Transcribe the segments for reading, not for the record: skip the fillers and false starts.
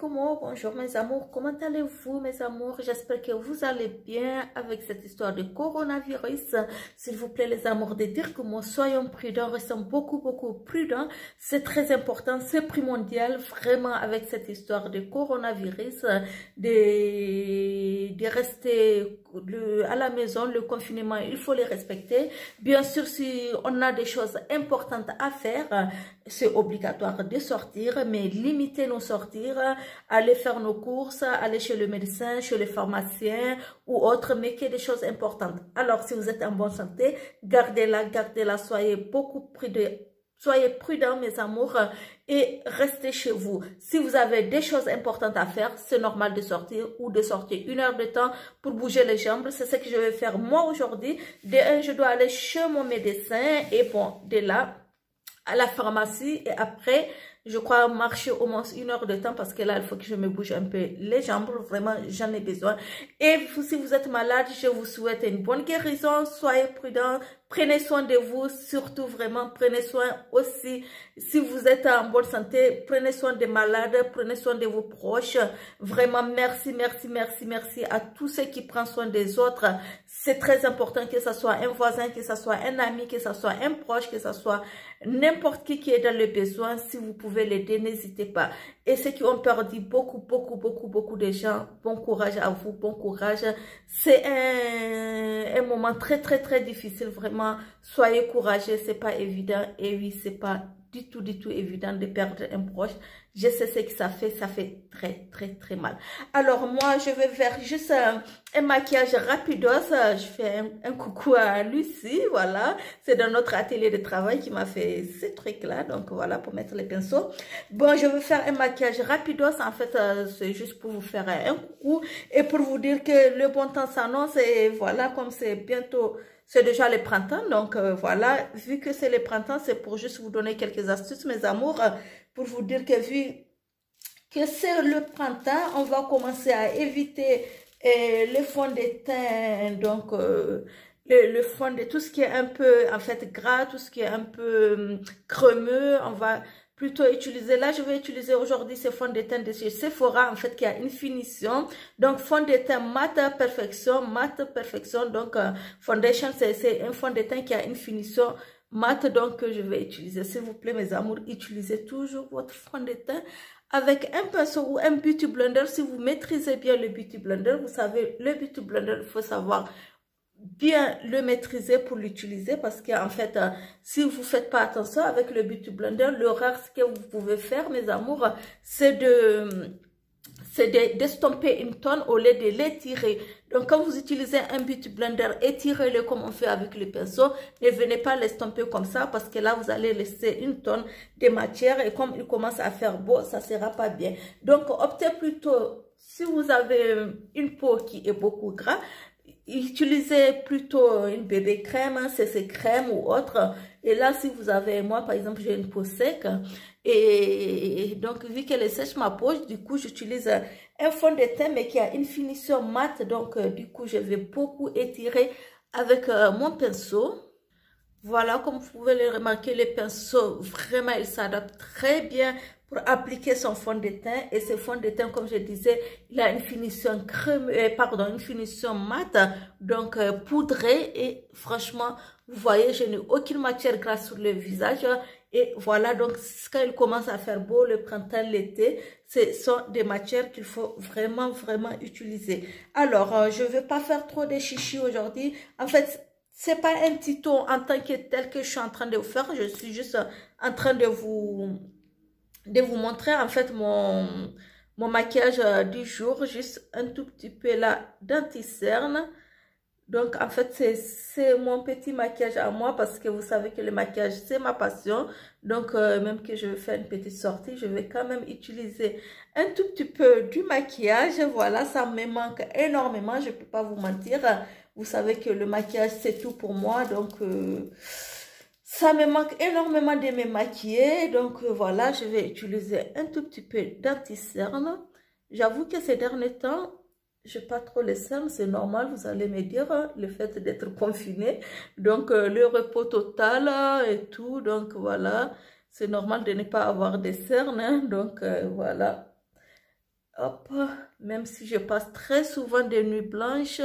comment? Bonjour mes amours, comment allez-vous mes amours? J'espère que vous allez bien avec cette histoire de coronavirus. S'il vous plaît les amours, de dire que moi, soyons prudents, restons beaucoup prudents. C'est très important, c'est primordial vraiment avec cette histoire de coronavirus, de rester à la maison, le confinement, il faut les respecter. Bien sûr, si on a des choses importantes à faire, c'est obligatoire de sortir, mais limiter nos sortir, aller faire nos courses, aller chez le médecin, chez le pharmacien ou autre, mais qu'il y ait des choses importantes. Alors, si vous êtes en bonne santé, gardez-la, soyez soyez prudents, mes amours, et restez chez vous. Si vous avez des choses importantes à faire, c'est normal de sortir ou de sortir 1 heure de temps pour bouger les jambes. C'est ce que je vais faire moi aujourd'hui. De un, je dois aller chez mon médecin et bon, de là, à la pharmacie et après, je crois marcher au moins 1 heure de temps parce que là, il faut que je me bouge un peu les jambes. Vraiment, j'en ai besoin. Et si vous êtes malade, je vous souhaite une bonne guérison. Soyez prudents. Prenez soin de vous, surtout vraiment, prenez soin aussi, si vous êtes en bonne santé, prenez soin des malades, prenez soin de vos proches. Vraiment, merci à tous ceux qui prennent soin des autres. C'est très important que ce soit un voisin, que ce soit un ami, que ce soit un proche, que ce soit n'importe qui est dans le besoin. Si vous pouvez l'aider, n'hésitez pas. Et ceux qui ont perdu beaucoup de gens, bon courage à vous, bon courage. C'est un moment très difficile, vraiment. Soyez courageux, c'est pas évident. Et oui, c'est pas du tout évident de perdre un proche. Je sais ce que ça fait très mal. Alors moi, je vais faire juste un maquillage rapidos. Je fais un coucou à Lucie, voilà. C'est dans notre atelier de travail qui m'a fait ces trucs-là. Donc voilà, pour mettre les pinceaux. Bon, je vais faire un maquillage rapidos. En fait, c'est juste pour vous faire un coucou et pour vous dire que le bon temps s'annonce. Et voilà, comme c'est bientôt... C'est déjà le printemps, donc voilà, vu que c'est le printemps, c'est pour juste vous donner quelques astuces, mes amours, pour vous dire que vu que c'est le printemps, on va commencer à éviter le fond de teint, donc le fond de tout ce qui est un peu, en fait, gras, tout ce qui est un peu crémeux, on va plutôt utiliser, là je vais utiliser aujourd'hui ce fond de teint de chez Sephora en fait qui a une finition, donc fond de teint mat perfection, donc foundation c'est un fond de teint qui a une finition mat, donc je vais utiliser. S'il vous plaît mes amours, utilisez toujours votre fond de teint avec un pinceau ou un beauty blender. Si vous maîtrisez bien le beauty blender, vous savez le beauty blender, il faut savoir bien le maîtriser pour l'utiliser parce qu'en fait si vous faites pas attention avec le beauty blender, l'erreur ce que vous pouvez faire mes amours, c'est d'estomper une tonne au lieu de l'étirer. Donc quand vous utilisez un beauty blender, étirez-le comme on fait avec le pinceau. Ne venez pas l'estomper comme ça parce que là vous allez laisser une tonne de matière et comme il commence à faire beau, ça sera pas bien. Donc optez plutôt, si vous avez une peau qui est beaucoup gras, utilisez plutôt une bébé crème, CC crème ou autre. Et là, si vous avez, moi par exemple, j'ai une peau sec. Et donc, vu qu'elle est sèche ma peau, du coup, j'utilise un fond de teint mais qui a une finition mate. Donc, du coup, je vais beaucoup étirer avec mon pinceau. Voilà, comme vous pouvez le remarquer, le pinceau, vraiment, il s'adapte très bien pour appliquer son fond de teint. Et ce fond de teint, comme je disais, il a une finition une finition mate, donc poudrée. Et franchement, vous voyez, je n'ai aucune matière grasse sur le visage. Et voilà, donc quand il commence à faire beau, le printemps, l'été, ce sont des matières qu'il faut vraiment utiliser. Alors, je ne vais pas faire trop de chichis aujourd'hui. En fait, c'est pas un tuto en tant que tel que je suis en train de vous faire. Je suis juste en train de vous montrer en fait mon maquillage du jour. Juste un tout petit peu là d'anti-cerne. Donc en fait c'est mon petit maquillage à moi parce que vous savez que le maquillage c'est ma passion. Donc même que je vais faire une petite sortie, je vais quand même utiliser un tout petit peu du maquillage. Voilà, ça me manque énormément, je peux pas vous mentir. Vous savez que le maquillage, c'est tout pour moi. Donc, ça me manque énormément de me maquiller. Donc, voilà, je vais utiliser un tout petit peu d'anti-cerne. J'avoue que ces derniers temps, je n'ai pas trop les cernes. C'est normal, vous allez me dire, hein, le fait d'être confiné. Donc, le repos total et tout. Donc, voilà, c'est normal de ne pas avoir des cernes. Hein, donc, voilà. Hop, même si je passe très souvent des nuits blanches,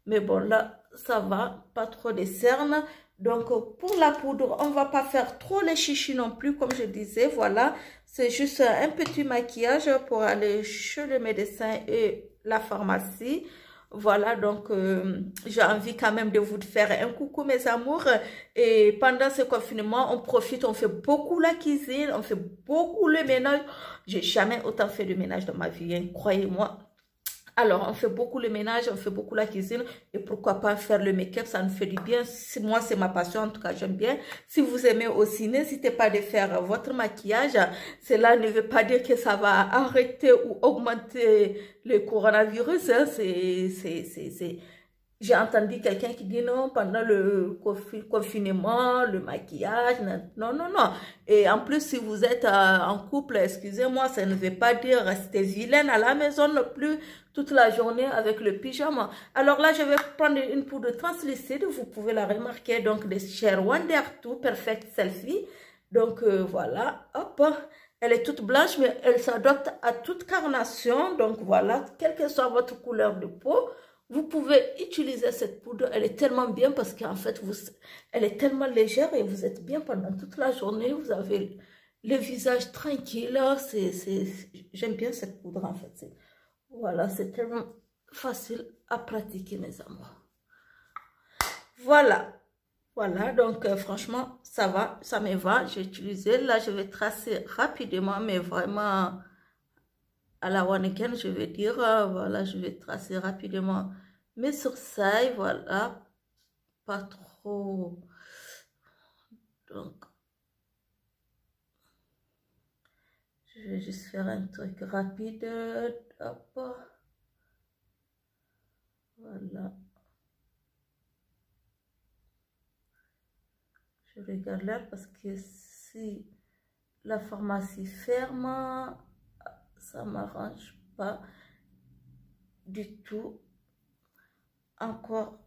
mais bon, là, ça va, pas trop de cernes. Donc, pour la poudre, on va pas faire trop les chichis non plus, comme je disais, voilà. C'est juste un petit maquillage pour aller chez le médecin et la pharmacie. Voilà, donc j'ai envie quand même de vous faire un coucou mes amours. Et pendant ce confinement, on profite, on fait beaucoup la cuisine, on fait beaucoup le ménage. J'ai jamais autant fait de ménage dans ma vie, hein, croyez-moi. Alors, on fait beaucoup le ménage, on fait beaucoup la cuisine. Et pourquoi pas faire le make-up, ça nous fait du bien. Moi, c'est ma passion, en tout cas, j'aime bien. Si vous aimez aussi, n'hésitez pas de faire votre maquillage. Cela ne veut pas dire que ça va arrêter ou augmenter le coronavirus. Hein. J'ai entendu quelqu'un qui dit non, pendant le confinement, le maquillage, non, non, non. Et en plus, si vous êtes en couple, excusez-moi, ça ne veut pas dire rester vilaine à la maison non plus toute la journée avec le pyjama. Alors là, je vais prendre une poudre translucide, vous pouvez la remarquer, donc de chez Wonder 2 Perfect Selfie. Donc voilà, hop, elle est toute blanche, mais elle s'adapte à toute carnation. Donc voilà, quelle que soit votre couleur de peau, vous pouvez utiliser cette poudre. Elle est tellement bien parce qu'en fait, elle est tellement légère et vous êtes bien pendant toute la journée. Vous avez le visage tranquille. J'aime bien cette poudre en fait. Voilà, c'est tellement facile à pratiquer mes amours. Voilà. Voilà, donc franchement, ça va, ça me va. J'ai utilisé. Là, je vais tracer rapidement, mais vraiment à la one again, je vais dire, voilà, je vais tracer rapidement mes sourcils, voilà, pas trop. Donc, je vais juste faire un truc rapide, hop, voilà. Je regarde là parce que si la pharmacie ferme, ça m'arrange pas du tout. Encore,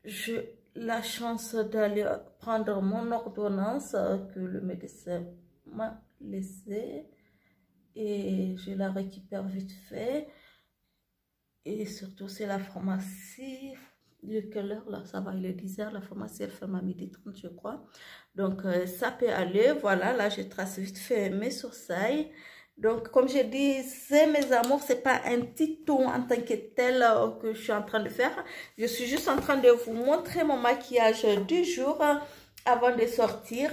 j'ai la chance d'aller prendre mon ordonnance que le médecin m'a laissée et je la récupère vite fait. Et surtout, c'est la pharmacie. De quelle heure là? Ça va, il est 10 h. La pharmacie, elle ferme à 12h30, je crois. Donc, ça peut aller. Voilà, là, je trace vite fait mes sourcils. Donc, comme je dis, mes amours, c'est pas un tuto en tant que tel que je suis en train de faire. Je suis juste en train de vous montrer mon maquillage du jour avant de sortir.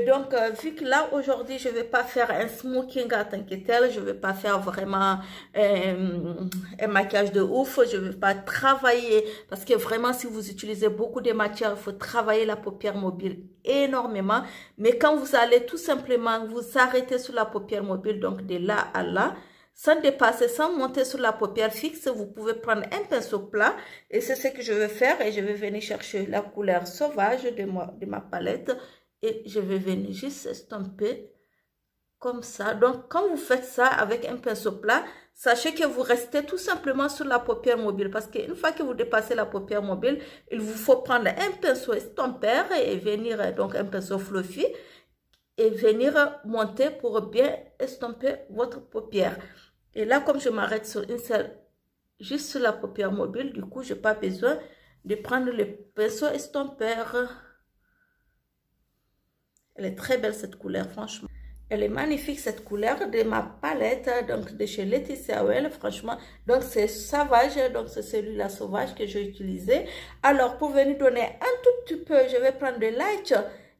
Donc, vu que là, aujourd'hui, je vais pas faire un smoking en tant que tel, je vais pas faire vraiment un maquillage de ouf, je vais pas travailler, parce que vraiment, si vous utilisez beaucoup de matière, il faut travailler la paupière mobile énormément. Mais quand vous allez tout simplement vous arrêter sur la paupière mobile, donc de là à là, sans dépasser, sans monter sur la paupière fixe, vous pouvez prendre un pinceau plat et c'est ce que je vais faire et je vais venir chercher la couleur sauvage de ma palette et je vais venir juste estomper comme ça. Donc, quand vous faites ça avec un pinceau plat, sachez que vous restez tout simplement sur la paupière mobile parce qu'une fois que vous dépassez la paupière mobile, il vous faut prendre un pinceau estompeur et venir, donc un pinceau fluffy, et venir monter pour bien estomper votre paupière. Et là, comme je m'arrête sur une seule, juste sur la paupière mobile, du coup, je n'ai pas besoin de prendre le pinceau estompeur. Elle est très belle cette couleur, franchement. Elle est magnifique cette couleur de ma palette, donc de chez Laetitia Well, franchement. Donc c'est sauvage, donc c'est celui-là sauvage que j'ai utilisé. Alors pour venir donner un tout petit peu, je vais prendre le light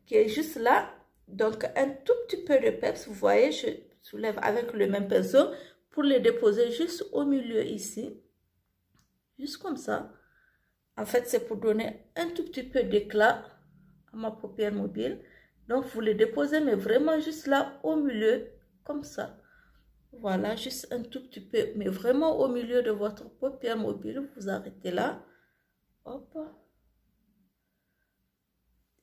qui est juste là. Donc un tout petit peu de peps, vous voyez, je soulève avec le même pinceau pour le déposer juste au milieu ici. Juste comme ça. En fait, c'est pour donner un tout petit peu d'éclat à ma paupière mobile. Donc, vous le déposez, mais vraiment juste là, au milieu, comme ça. Voilà, juste un tout petit peu, mais vraiment au milieu de votre paupière mobile. Vous arrêtez là. Hop.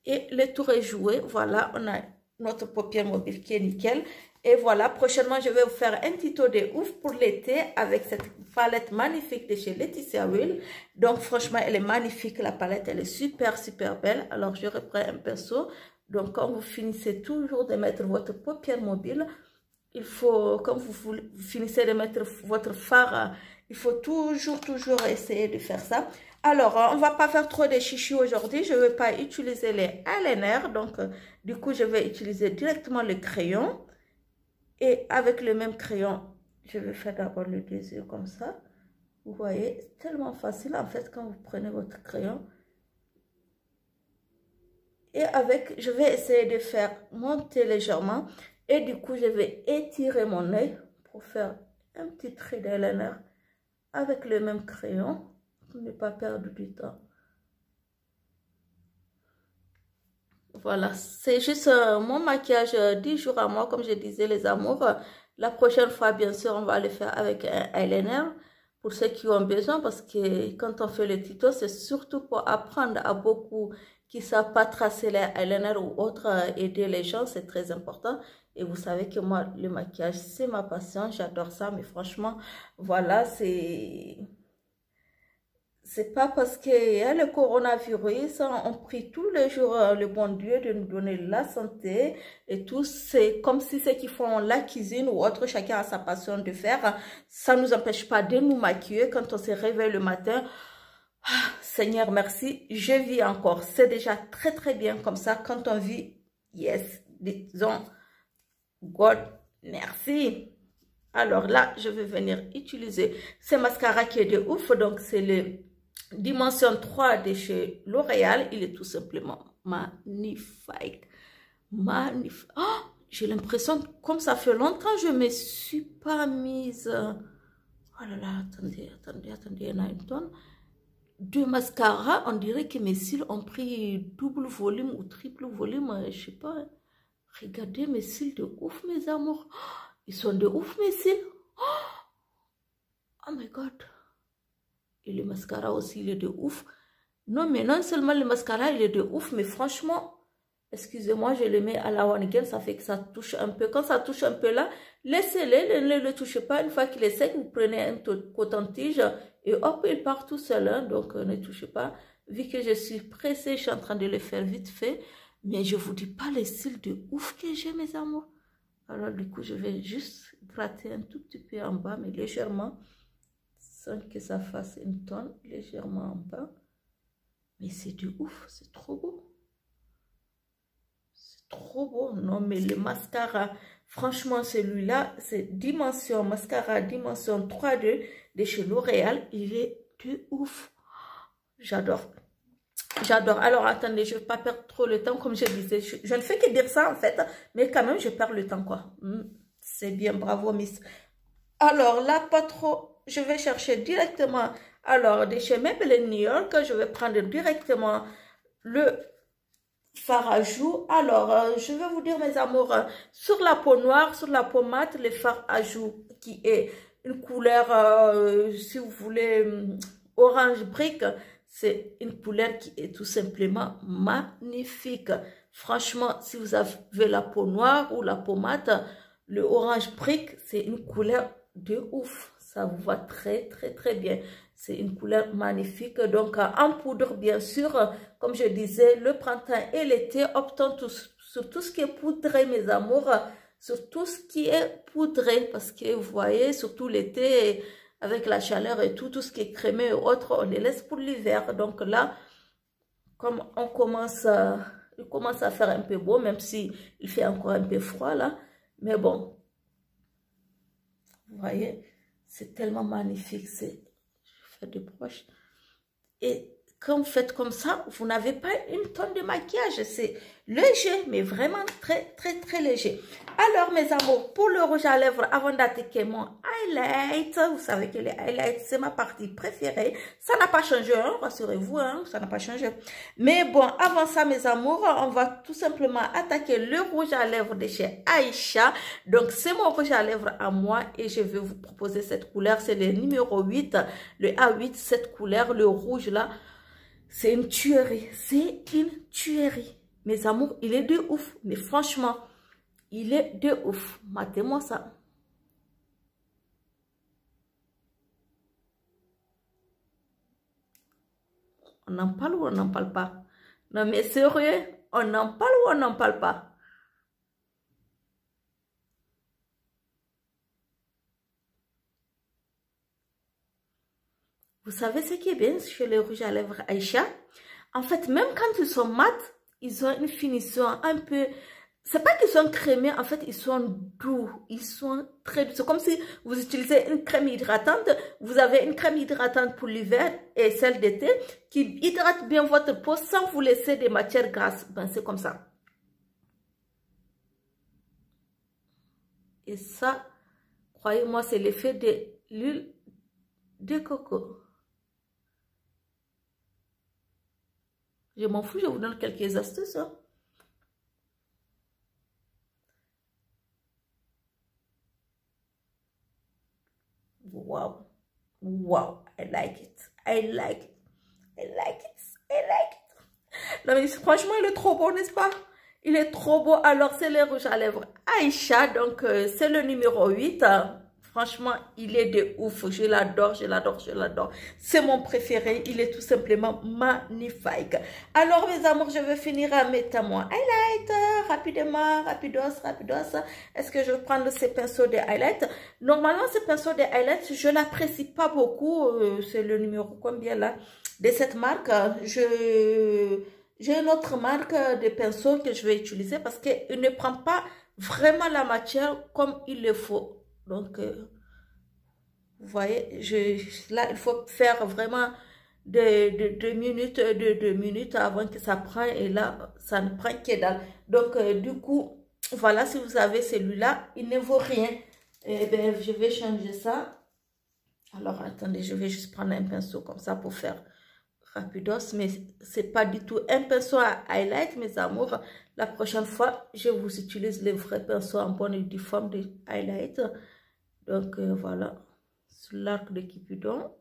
Et le tour est joué. Voilà, on a notre paupière mobile qui est nickel. Et voilà, prochainement, je vais vous faire un tuto de ouf pour l'été avec cette palette magnifique de chez Laetitia Well. Donc, franchement, elle est magnifique. La palette, elle est super, super belle. Alors, je reprends un pinceau. Donc, quand vous finissez toujours de mettre votre paupière mobile, il faut, quand vous finissez de mettre votre fard, il faut toujours essayer de faire ça. Alors, on va pas faire trop de chichis aujourd'hui. Je ne vais pas utiliser les eyeliner. Donc, du coup, je vais utiliser directement le crayon. Et avec le même crayon, je vais faire d'abord le deux yeux comme ça. Vous voyez, c'est tellement facile en fait quand vous prenez votre crayon. Et avec, je vais essayer de faire monter légèrement. Et du coup, je vais étirer mon œil pour faire un petit trait d'eyeliner avec le même crayon. Pour ne pas perdre du temps. Voilà, c'est juste mon maquillage 10 jours à moi, comme je disais les amours. La prochaine fois, bien sûr, on va le faire avec un eyeliner pour ceux qui ont besoin, parce que quand on fait le tuto, c'est surtout pour apprendre à beaucoup qui ne savent pas tracer les eyeliner ou autre, aider les gens, c'est très important. Et vous savez que moi, le maquillage, c'est ma passion, j'adore ça, mais franchement, voilà, c'est pas parce qu'il y a le coronavirus, on prie tous les jours le bon Dieu de nous donner la santé et tout. C'est comme si ceux qui font la cuisine ou autre, chacun a sa passion de faire. Ça ne nous empêche pas de nous maquiller quand on se réveille le matin. Ah, Seigneur, merci, je vis encore. C'est déjà très bien comme ça. Quand on vit, yes, disons, God, merci. Alors là, je vais venir utiliser ce mascara qui est de ouf. Donc, c'est le Dimension 3 de chez L'Oréal. Il est tout simplement magnifique. Magnifique. Oh, j'ai l'impression, comme ça fait longtemps, je ne me suis pas mise. Oh là là, attendez, il y en a une tonne. Deux mascaras, on dirait que mes cils ont pris double volume ou triple volume. Je ne sais pas. Regardez mes cils de ouf, mes amours. Ils sont de ouf, mes cils. Oh my God. Et le mascara aussi, il est de ouf. Non, mais non seulement le mascara, il est de ouf, mais franchement, excusez-moi, je le mets à la one again, ça fait que ça touche un peu. Quand ça touche un peu là, laissez-le, ne le touchez pas. Une fois qu'il est sec, vous prenez un coton-tige et hop, il part tout seul. Hein, donc, ne touchez pas. Vu que je suis pressée, je suis en train de le faire vite fait. Mais je ne vous dis pas les cils de ouf que j'ai, mes amours. Alors, du coup, je vais juste gratter un tout petit peu en bas, mais légèrement, sans que ça fasse une tonne, légèrement en bas. Mais c'est de ouf, c'est trop beau. C'est trop beau. Non, mais le mascara, franchement, celui-là, c'est Dimension, mascara Dimension 3D de chez L'Oréal. Il est de ouf. J'adore. J'adore. Alors, attendez, je ne vais pas perdre trop le temps, comme je disais. Je ne fais que dire ça, en fait. Mais quand même, je perds le temps, quoi. C'est bien, bravo, Miss. Alors, là, pas trop. Je vais chercher directement. Alors, de chez Maybelline New York, je vais prendre directement le fard à joues. Alors, je vais vous dire, mes amours, sur la peau noire, sur la peau mate, le fard à joues qui est une couleur, si vous voulez, orange brique. C'est une couleur qui est tout simplement magnifique. Franchement, si vous avez la peau noire ou la peau mate, le orange brique, c'est une couleur de ouf. Ça vous va très bien. C'est une couleur magnifique. Donc, en poudre, bien sûr, comme je disais, le printemps et l'été, optons sur tout ce qui est poudré, mes amours. Sur tout ce qui est poudré. Parce que vous voyez, surtout l'été, avec la chaleur et tout ce qui est crémé et autres, on les laisse pour l'hiver. Donc là, comme on commence, il commence à faire un peu beau, même si il fait encore un peu froid là. Mais bon, vous voyez, c'est tellement magnifique. Je fais des broches. Et quand vous faites comme ça, vous n'avez pas une tonne de maquillage. C'est léger, mais vraiment très léger. Alors, mes amours, pour le rouge à lèvres, avant d'attaquer mon highlight, vous savez que les highlights, c'est ma partie préférée. Ça n'a pas changé, hein, rassurez-vous, hein, ça n'a pas changé. Mais bon, avant ça, mes amours, on va tout simplement attaquer le rouge à lèvres de chez Aïcha. Donc, c'est mon rouge à lèvres à moi et je vais vous proposer cette couleur. C'est le numéro 8, le A8, cette couleur, le rouge là. C'est une tuerie, Mes amours, il est de ouf, mais franchement, il est de ouf. Matez-moi ça. On en parle ou on n'en parle pas? Non mais sérieux, on en parle ou on n'en parle pas? Vous savez ce qui est bien chez les rouges à lèvres Aïcha? En fait, même quand ils sont mat, ils ont une finition un peu... C'est pas qu'ils sont crémés, en fait, ils sont doux. Ils sont très doux. C'est comme si vous utilisez une crème hydratante. Vous avez une crème hydratante pour l'hiver et celle d'été qui hydrate bien votre peau sans vous laisser des matières grasses. Ben, c'est comme ça. Et ça, croyez-moi, c'est l'effet de l'huile de coco. Je m'en fous, je vous donne quelques astuces. Hein. Wow. Wow. I like it. I like it. I like it. I like it. Non, mais franchement, il est trop beau, n'est-ce pas? Il est trop beau. Alors, c'est les rouges à lèvres Aïcha. Donc, c'est le numéro 8. Franchement, il est de ouf. Je l'adore, je l'adore, je l'adore. C'est mon préféré. Il est tout simplement magnifique. Alors, mes amours, je vais finir à mettre mon highlight. Rapidement, rapidos. Est-ce que je vais prendre ces pinceaux de highlight? Normalement, ces pinceaux de highlight, je n'apprécie pas beaucoup. C'est le numéro combien là? De cette marque. J'ai une autre marque de pinceaux que je vais utiliser parce qu'il ne prend pas vraiment la matière comme il le faut. Donc, vous voyez, là, il faut faire vraiment deux minutes avant que ça prenne. Et là, ça ne prend que dalle. Donc, du coup, voilà, si vous avez celui-là, il ne vaut rien. Eh bien, je vais changer ça. Alors, attendez, je vais juste prendre un pinceau comme ça pour faire rapidos. Mais c'est pas du tout un pinceau à highlight, mes amours. La prochaine fois, je vous utilise les vrais pinceaux en bonne et due forme de highlight. Donc, voilà. Sur l'arc de Cupidon.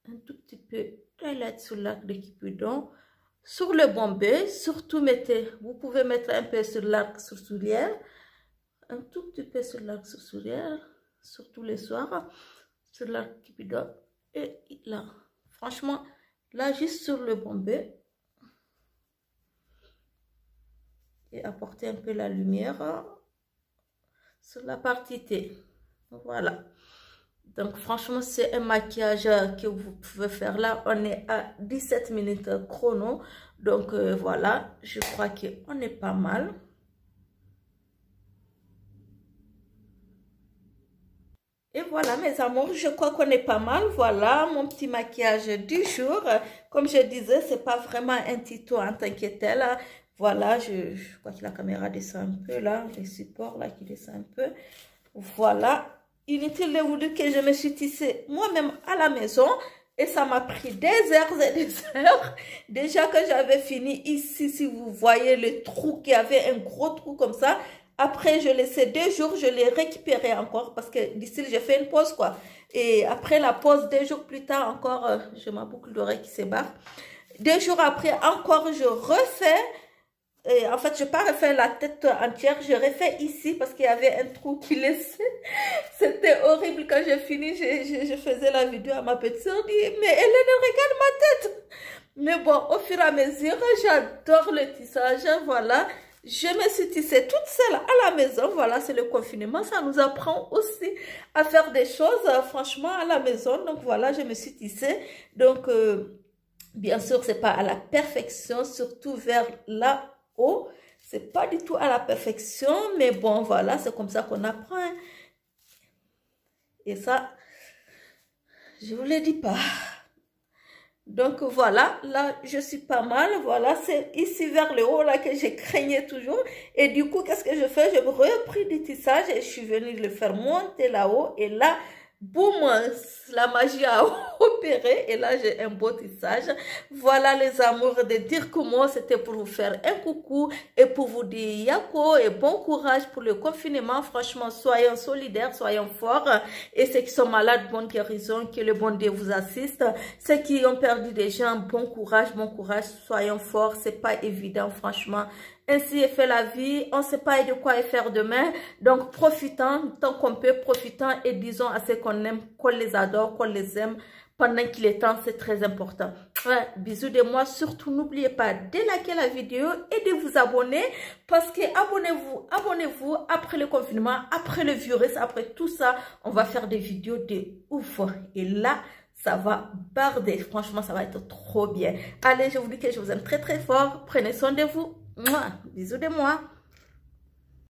Un tout petit peu d'highlight sur l'arc de Cupidon. Sur le bombé, surtout vous pouvez mettre un peu sur l'arc sourcilière. Un tout petit peu sur l'arc sourcilière. Surtout les soirs. Sur l'arc Cupidon. Et là. Franchement, là, juste sur le bombé. Et apporter un peu la lumière sur la partie T. Voilà. Donc, franchement, c'est un maquillage que vous pouvez faire là. On est à 17 minutes chrono. Donc, voilà. Je crois qu'on est pas mal. Et voilà, mes amours, je crois qu'on est pas mal. Voilà, mon petit maquillage du jour. Comme je disais, c'est pas vraiment un tuto en tant que tel. Voilà, je crois que la caméra descend un peu là. Les supports là qui descendent un peu. Voilà. Inutile de vous dire que je me suis tissée moi-même à la maison. Et ça m'a pris des heures et des heures. Déjà que j'avais fini ici, si vous voyez le trou, qui avait un gros trou comme ça. Après, je laissais 2 jours, je l'ai récupéré encore parce que d'ici, j'ai fait une pause, quoi. Et après la pause, 2 jours plus tard, encore, j'ai ma boucle d'oreille qui se barre. 2 jours après, encore, je refais. Et en fait, je n'ai pas refait la tête entière, je refais ici parce qu'il y avait un trou qui laissait. C'était horrible quand j'ai fini, je faisais la vidéo à ma petite soeur, dit, mais Hélène, regarde ma tête. Mais bon, au fur et à mesure, j'adore le tissage, voilà. Je me suis tissée toute seule à la maison. Voilà, c'est le confinement. Ça nous apprend aussi à faire des choses, franchement, à la maison. Donc, voilà, je me suis tissée. Donc, bien sûr, c'est pas à la perfection, surtout vers là-haut. C'est pas du tout à la perfection. Mais bon, voilà, c'est comme ça qu'on apprend. Et ça, je vous le dis pas. Donc voilà, là je suis pas mal, voilà, c'est ici vers le haut là que j'ai craigné toujours. Et du coup, qu'est-ce que je fais? J'ai repris du tissage et je suis venue le faire monter là-haut. Et là, boum, la magie a opéré. Et là, j'ai un beau tissage. Voilà les amours de dire comment c'était pour vous faire un coucou et pour vous dire yako et bon courage pour le confinement. Franchement, soyons solidaires, soyons forts. Et ceux qui sont malades, bonne guérison, que le bon Dieu vous assiste. Ceux qui ont perdu des gens, bon courage, soyons forts. C'est pas évident, franchement. Ainsi est fait la vie, on ne sait pas de quoi faire demain. Donc, profitons tant qu'on peut, profitons et disons à ceux qu'on aime, qu'on les adore, qu'on les aime pendant qu'il est temps, c'est très important. Ouais, bisous de moi, surtout n'oubliez pas de liker la vidéo et de vous abonner parce que abonnez-vous après le confinement, après le virus, après tout ça, on va faire des vidéos de ouf. Et là, ça va barder. Franchement, ça va être trop bien. Allez, je vous dis que je vous aime très très fort. Prenez soin de vous. Mouah. Bisous de moi.